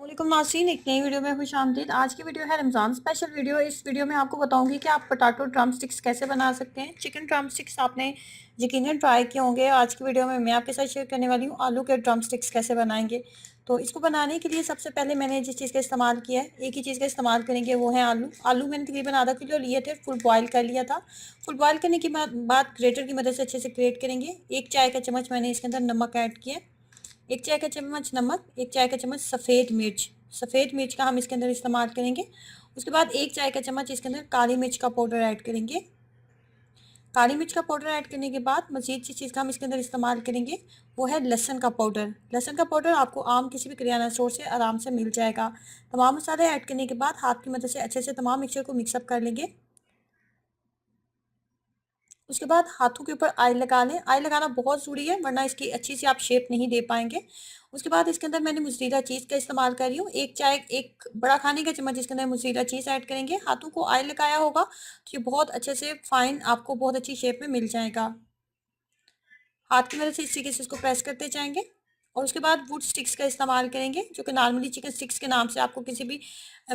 वालेकुम नाज़रीन, एक नई वीडियो में खुशामदीद। आज की वीडियो है रमज़ान स्पेशल वीडियो। इस वीडियो में आपको बताऊंगी कि आप पोटैटो ड्रम स्टिक्स कैसे बना सकते हैं। चिकन ड्रम स्टिक्स आपने यकीनन ट्राई किए होंगे। आज की वीडियो में मैं आपके साथ शेयर करने वाली हूँ आलू के ड्रम स्टिक्स कैसे बनाएंगे। तो इसको बनाने के लिए सबसे पहले मैंने जिस चीज़ का इस्तेमाल किया है, एक ही चीज़ का इस्तेमाल करेंगे, वो है आलू। आलू मैंने तकरीबन आधा किलो लिए थे, फुल बॉयल कर लिया था। फुल बॉयल करने के बाद ग्रेटर की मदद से अच्छे से ग्रेट करेंगे। 1 चाय का चम्मच मैंने इसके अंदर नमक ऐड किया। 1 चाय का चम्मच नमक, 1 चाय का चम्मच सफ़ेद मिर्च का हम इसके अंदर इस्तेमाल करेंगे। उसके बाद 1 चाय का चम्मच इसके अंदर काली मिर्च का पाउडर ऐड करेंगे। काली मिर्च का पाउडर ऐड करने के बाद मज़ीद जिस चीज़ का हम इसके अंदर इस्तेमाल करेंगे वो है लहसुन का पाउडर। लहसुन का पाउडर आपको आम किसी भी किराना स्टोर से आराम से मिल जाएगा। तमाम मसाले ऐड करने के बाद हाथ की मदद से अच्छे से तमाम मिक्सचर को मिक्सअप कर लेंगे। उसके बाद हाथों के ऊपर ऑयल लगा लें। ऑयल लगाना बहुत ज़रूरी है, वरना इसकी अच्छी सी आप शेप नहीं दे पाएंगे। उसके बाद इसके अंदर मैंने मोज़रेला चीज़ का इस्तेमाल कर रही हूँ। एक बड़ा खाने का चम्मच इसके अंदर मोज़रेला चीज़ ऐड करेंगे। हाथों को ऑयल लगाया होगा तो ये बहुत अच्छे से फाइन आपको बहुत अच्छी शेप में मिल जाएगा। हाथ की मदद से इस तरीके से इसको प्रेस करते जाएंगे। और उसके बाद वुड स्टिक्स का इस्तेमाल करेंगे, जो कि नॉर्मली चिकन स्टिक्स के नाम से आपको किसी भी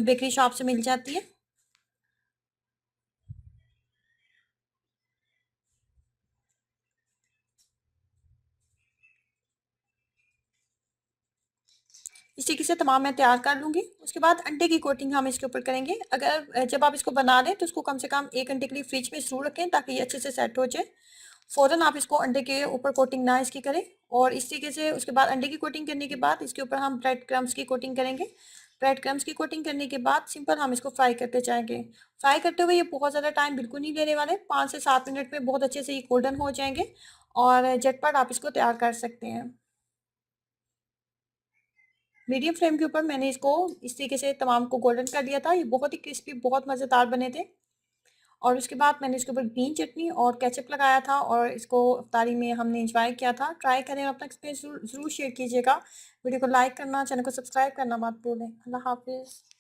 बेकरी शॉप से मिल जाती है। इस तरीके से तमाम मैं तैयार कर लूँगी। उसके बाद अंडे की कोटिंग हम इसके ऊपर करेंगे। अगर जब आप इसको बना दें तो इसको कम से कम 1 घंटे के लिए फ्रिज में ज़रूर रखें, ताकि ये अच्छे से सेट हो जाए। फ़ौरन आप इसको अंडे के ऊपर कोटिंग ना इसकी करें। और इस तरीके से उसके बाद अंडे की कोटिंग करने के बाद इसके ऊपर हम ब्रेड क्रम्स की कोटिंग करेंगे। ब्रेड क्रम्स की कोटिंग करने के बाद सिंपल हम इसको फ्राई करते जाएंगे। फ्राई करते हुए ये बहुत ज़्यादा टाइम बिल्कुल नहीं लेने वाले, 5 से 7 मिनट में बहुत अच्छे से ये गोल्डन हो जाएंगे और झटपट आप इसको तैयार कर सकते हैं। मीडियम फ्लेम के ऊपर मैंने इसको इस तरीके से तमाम को गोल्डन कर दिया था। ये बहुत ही क्रिस्पी, बहुत मज़ेदार बने थे। और उसके बाद मैंने इसके ऊपर ग्रीन चटनी और केचप लगाया था और इसको इफ्तारी में हमने एंजॉय किया था। ट्राई करें, अपना एक्सपीरियंस ज़रूर शेयर कीजिएगा। वीडियो को लाइक करना, चैनल को सब्सक्राइब करना मत भूलें। अल्लाह हाफिज़।